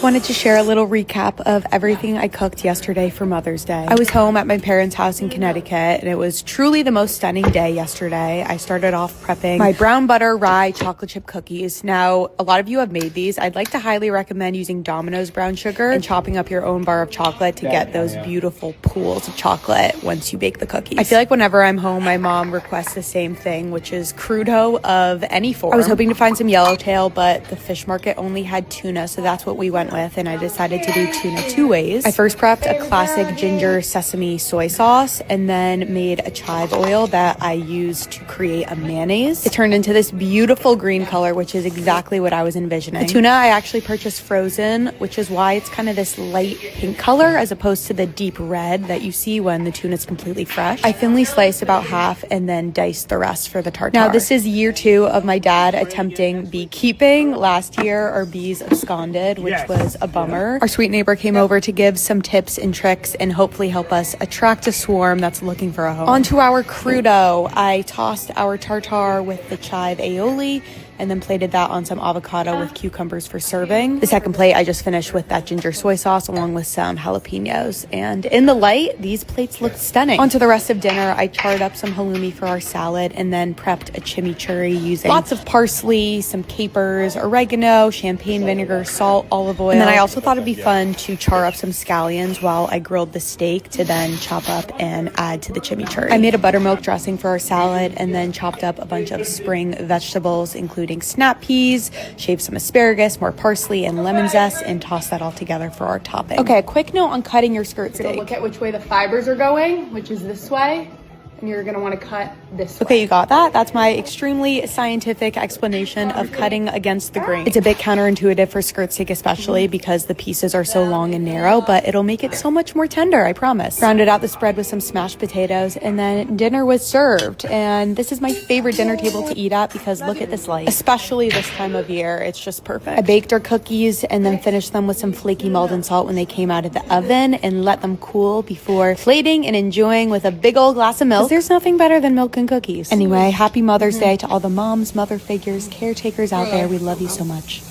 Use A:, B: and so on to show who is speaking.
A: wanted to share a little recap of everything I cooked yesterday for Mother's Day. I was home at my parents' house in Connecticut, and it was truly the most stunning day yesterday. I started off prepping my brown butter rye chocolate chip cookies. Now, a lot of you have made these. I'd like to highly recommend using Domino's brown sugar and chopping up your own bar of chocolate to get those beautiful pools of chocolate once you bake the cookies. I feel like whenever I'm home, my mom requests the same thing, which is crudo of any form. I was hoping to find some yellowtail, but the fish market only had tuna, so that's what we went with, and I decided to do tuna 2 ways. I first prepped a classic ginger sesame soy sauce and then made a chive oil that I used to create a mayonnaise. It turned into this beautiful green color, which is exactly what I was envisioning. The tuna I actually purchased frozen, which is why it's kind of this light pink color as opposed to the deep red that you see when the tuna is completely fresh. I thinly sliced about half and then diced the rest for the tartare. Now, this is year 2 of my dad attempting beekeeping. Last year, our bees absconded, which was a bummer. Our sweet neighbor came over to give some tips and tricks and hopefully help us attract a swarm that's looking for a home. On to our crudo. I tossed our tartare with the chive aioli and then plated that on some avocado with cucumbers for serving. The second plate I just finished with that ginger soy sauce along with some jalapenos. And in the light, these plates looked stunning. On to the rest of dinner, I charred up some halloumi for our salad and then prepped a chimichurri using lots of parsley, some capers, oregano, champagne vinegar, salt, olive oil. And then I also thought it'd be fun to char up some scallions while I grilled the steak to then chop up and add to the chimichurri. I made a buttermilk dressing for our salad and then chopped up a bunch of spring vegetables, including snap peas, shaved some asparagus, more parsley, and lemon zest, and tossed that all together for our topping. Okay, a quick note on cutting your skirt steak.
B: Look at which way the fibers are going, which is this way, and you're gonna wanna cut this way.
A: Okay, you got that? That's my extremely scientific explanation of cutting against the grain. It's a bit counterintuitive for skirt steak especially because the pieces are so long and narrow, but it'll make it so much more tender, I promise. Rounded out the spread with some smashed potatoes, and then dinner was served. And this is my favorite dinner table to eat at because look at this light. Especially this time of year, it's just perfect. I baked our cookies and then finished them with some flaky Maldon salt when they came out of the oven and let them cool before plating and enjoying with a big old glass of milk. There's nothing better than milk and cookies. Anyway, happy Mother's Day to all the moms, mother figures, caretakers out there. We love you so much.